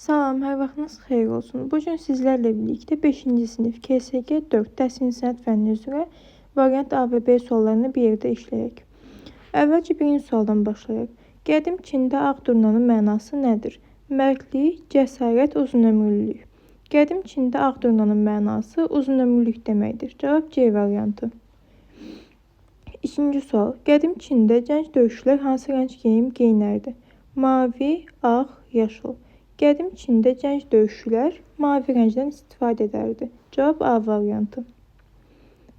Salam, hər vaxtınız xeyir olsun. Bu gün sizlərlə birlikdə 5-ci sinif KSG 4 təsvir sənət fənni üzrə variant A və B suallarını bir yerdə işləyək. Əvvəlcə birinci sualdan başlayaq. Qədim Çində ağ durnanın mənası nədir? Mərdlik, cəsarət, uzunömürlülük. Qədim Çində ağ durnanın mənası uzunömürlülük deməkdir. Cavab C variantı. İkinci sual. Qədim Çində gənc döyüşçülər hansı rəng geyim geyinərdi? Mavi, ağ, yaşıl. Qədim Çində gənc döyüşçülər mavi rəngdən istifadə edərdi. Cavab A variantı.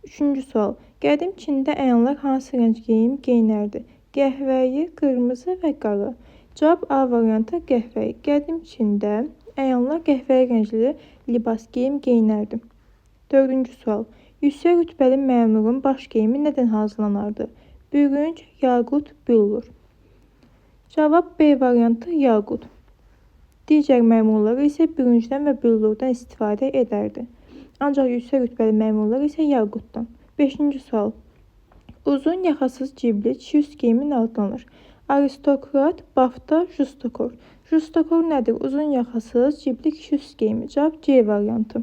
Üçüncü sual. Qədim Çində əyanlar hansı rəng geyim geyinərdi? Qəhvəyi, qırmızı və qara. Cavab A variantı qəhvəyi. Qədim Çində əyanlar qəhvəyi rəngli libas geyim geyinərdi. Dördüncü sual. Yüksək rütbəli məmurun baş geyimi nədən hazırlanardı? Bürünc, yaqut, büllur. Cavab B variantı yaqut. Digər məmurlar isə bürüncdən və büllurdan istifadə edərdi. Ancaq yüksək rütbəli məmurlar isə yaqutdan. 5-ci sual. Uzun yaxasız cibli kişi üst geyimi nə adlanır? Aristokrat, bafta, justakor. Justakor nədir? Uzun yaxasız cibli kişi üst geyimi. Cavab C variantı.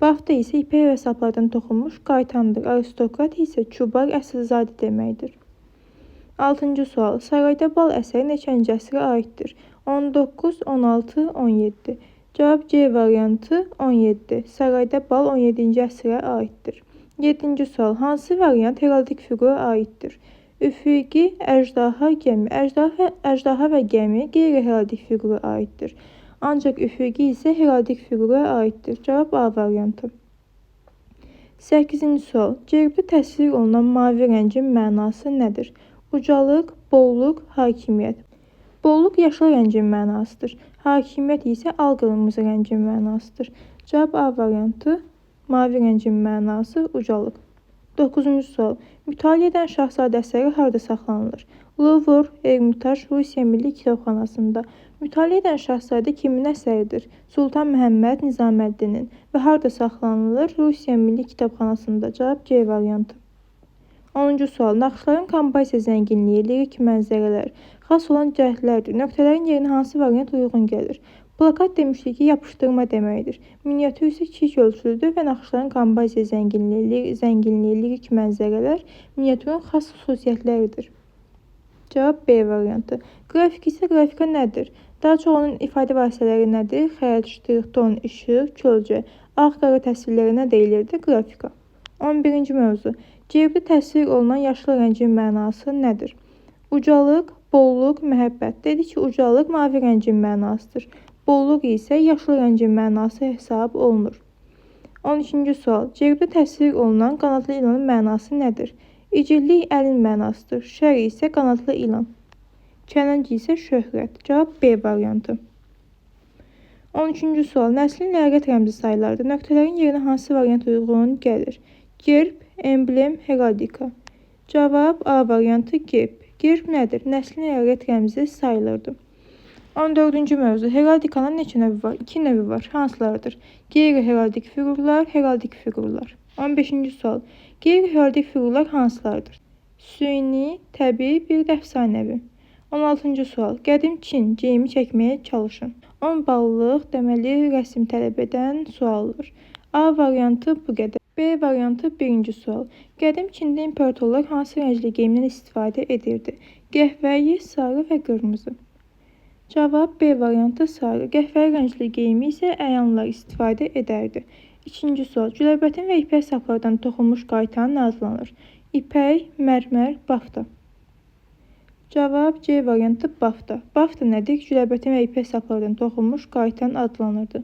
Bafta isə ipək və saplardan toxunmuş qaytandır. Aristokrat isə çubar, əsilzadə deməkdir. 6-cı sual. Sarayda bal əsəri neçənci əsrə aiddir? 19, 16, 17. Cavab C variantı 17. Sarayda bal 17-ci əsrə aiddir. 7-ci sual. Hansı variant heraldik fiqura aiddir? Üfüqi, əjdaha, gəmi. Əjdaha və gəmi qeyri-heraldik fiqura aiddir. Ancaq üfüqi isə heraldik fiqura aiddir. Cavab A variantı. 8-ci sual. Gerbdə təsvir olunan mavi rəngin mənası nədir? Ucalıq, bolluq, hakimiyyət. Bolluq yaşıl rəngin mənasıdır. Hakimiyyət isə al-qırmızı rəngin mənasıdır. Cavab A variantı. Mavi rəngin mənası ucalıq. 9-cu sual. Mütaliə edən şahzadə əsəri harda saxlanılır? Louvre, Ermitaj, Rusiya Milli Kitabxanasında. Mütaliə edən şahzadə kimin əsəridir? Sultan Məhəmməd Nizaməddinin və harda saxlanılır? Rusiya Milli Kitabxanasında. Cavab C variantı. 10-cu sual. Naxışların kompozisiya zənginliyi, lirik mənzərələr, xas olan cəhdlərdir. Nöqtələrin yerinə hansı variant uyğun gəlir? Plakat demişdik ki, yapışdırma deməkdir. Miniatür isə kiçik ölçülüdür və naxışların kompozisiya zənginliyi, lirik mənzərələr miniatürün xas xüsusiyyətləridir. Cavab B variantı. Qrafik isə qrafika nədir? Daha çox onun ifadə vasitələri nədir? Xətt, ştrix, ton, işıq, kölgə. Ağ-qara təsvirlərə nə deyilirdi? Qrafika. 11-ci mövzu. Gerbdə təsvir olunan yaşlı rəngin mənası nədir? Ucalıq, bolluq, məhəbbət. Dedik ki, ucalıq mavi rəngin mənasıdır. Bolluq isə yaşlı rəngin mənası hesab olunur. 12-ci sual. Gerbdə təsvir olunan qanadlı ilanın mənası nədir? İgidlik əlin mənasıdır. Şər isə qanadlı ilan. Kənənc isə şöhrət. Cavab B variantı. 13-cü sual. Nəslin ləyaqət rəmzi sayılardır. Nöqtələrin yerinə hansı variant uyğun gəlir? Gerb, emblem, heraldika. Cavab A variantı gerb. Gerb nədir? Nəslin ləyaqət rəmzi sayılırdı. 14-cü mövzu. Heraldikanın neçə növü var? 2 növü var. Hansılardır? Qeyri-heraldik fiqurlar, heraldik fiqurlar. 15-ci sual. Qeyri-heraldik fiqurlar hansılardır? Süni, təbii, bir də əfsanəvi. 16-cı sual. Qədim Çin geyimi çəkməyə çalışın. 10 ballıq deməli rəsm tələb edən sualdır. A variantı bu qədər. B variantı birinci sual. Qədim Çində imperatorlar hansı rəngli geyimdən istifadə edirdi? Qəhvəyi, sarı və qırmızı. Cavab B variantı sarı. Qəhvəyi rəngli geyimi isə əyanlar istifadə edərdi. İkinci sual. Güləbətin və ipək saplardan toxunmuş qaytan nə adlanır? İpək, mərmər, bafta. Cavab C variantı bafta. Bafta nədir? Güləbətin və ipək saplardan toxunmuş qaytan adlanırdı.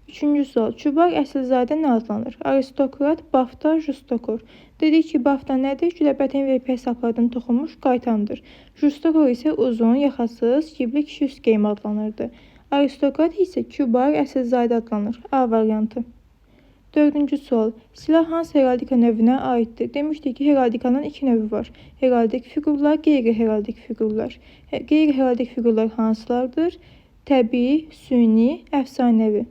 Üçüncü sual. Çubar əsilzadə nə adlanır? Aristokrat, bafta, justakor. Dedik ki, bafta nədir? Güləbətin və ipək saplardan toxunmuş qaytandır. Justakor isə uzun, yaxasız, cibli kişi üst geyimi adlanırdı. Aristokrat isə çubar əsilzadə adlanır. A variantı. Dördüncü sual. Silah hansı heraldika növünə aiddir? Demişdik ki, heraldikanın 2 növü var. Heraldik fiqurlar, qeyri-heraldik fiqurlar. Qeyri-heraldik fiqurlar hansılardır? Təbii, süni, əfsanəvi.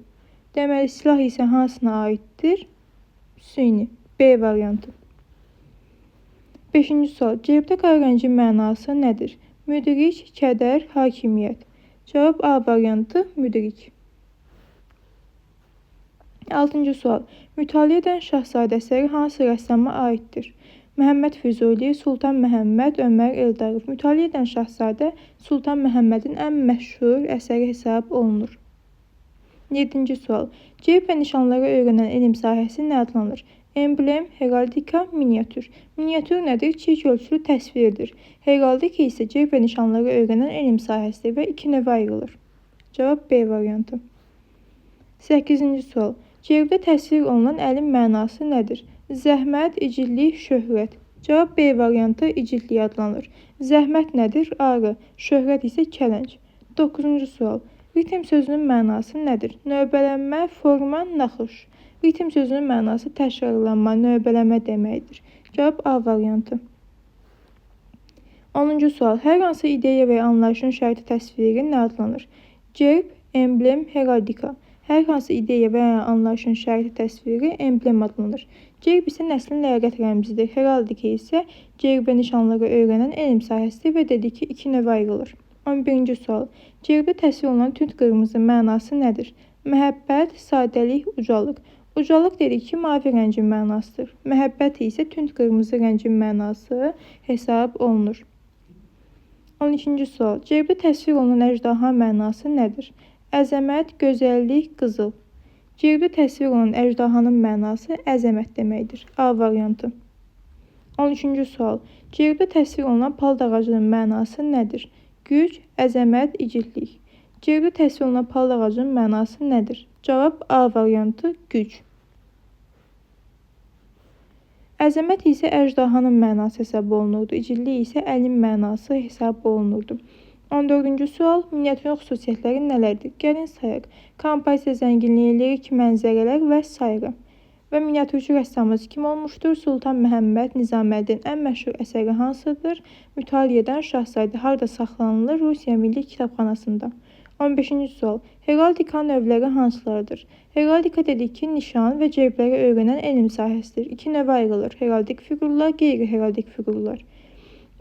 Deməli, silah isə hansına aiddir? Süni. B variantı. 5-ci sual. Gerbdə qara rəngin mənası nədir? Müdrik, kədər, hakimiyyət. Cavab A variantı müdrik. 6-cı sual. Mütaliə edən Şahzadə əsəri hansı rəssama aiddir? Məhəmməd Füzuli, Sultan Məhəmməd, Ömər Eldarov. Mütaliə edən Şahzadə Sultan Məhəmmədin ən məşhur əsəri hesab olunur. 7-ci sual. Cerb və nişanları öyrənən elm sahəsi nə adlanır? Emblem, heraldika, miniatür. Miniatür nədir? Çirk ölçülü təsvirdir. Heraldika isə cerb və nişanları öyrənən elm sahəsidir və iki növə ayrılır. Cavab B variantı. 8-ci sual. Cerbdə təsvir olunan əlin mənası nədir? Zəhmət, igidlik, şöhrət. Cavab B variantı igidlik adlanır. Zəhmət nədir? Arı. Şöhrət isə kələng. 9-cu sual. Ritm sözünün mənası nədir? Növbələnmə, forma, naxış. Ritm sözünün mənası təkrarlanma, növbələmə deməkdir. Cavab A variantı. 10-cu sual. Hər hansı ideya və ya anlayışın şərti təsviri nə adlanır? Cerb, emblem, heraldika. Hər hansı ideya və ya anlayışın şərti təsviri emblem adlanır. Cerb isə nəslin ləyaqət rəmzidir. Heraldika isə cerb və nişanları öyrənən elm sahəsidir və dedik ki, iki növə ayrılır. 11-ci sual. Cerbdə təsvir olunan tünd qırmızı mənası nədir? Məhəbbət, sadəlik, ucalıq. Ucalıq dedik ki, mavi rəngin mənasıdır. Məhəbbət isə tünd qırmızı rəngin mənası hesab olunur. 12-ci sual. Cerbdə təsvir olunan əjdaha mənası nədir? Əzəmət, gözəllik, qızıl. Cerbdə təsvir olunan əjdahanın mənası əzəmət deməkdir. A variantı. 13-cü sual. Cerbdə təsvir olunan palıd ağacının mənası nədir? Güc, əzəmət, igidlik. Cerbdə təsvir olunan palıd ağacının mənası nədir? Cavab A variantı güc. Əzəmət isə əjdahanın mənası hesab olunurdu. İgidlik isə əlin mənası hesab olunurdu. 14-cü sual. Miniatürün xüsusiyyətləri nələrdir? Gəlin sayaq. Kompozisiya zənginliyi, lirik mənzərələr və s. Və miniatürçü rəssamımız kim olmuşdur? Sultan Məhəmməd Nizaməddin. Ən məşhur əsəri hansıdır? Mütaliə edən Şahzadə. Harda saxlanılır? Rusiya Milli Kitabxanasında. 15-ci sual. Heraldika növləri hansılardır? Heraldika dedik ki, nişan və cerbləri öyrənən elm sahəsidir. İki növə ayrılır. Heraldik fiqurlar, qeyri-heraldik fiqurlar.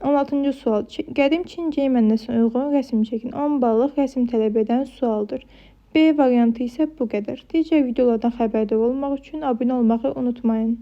16-cı sual. Qədim Çin geyim ənənəsinə uyğun rəsm çəkin. 10 ballıq rəsm tələb edən sualdır. B variantı isə bu qədər. Digər videolardan xəbərdar olmaq üçün abunə olmağı unutmayın.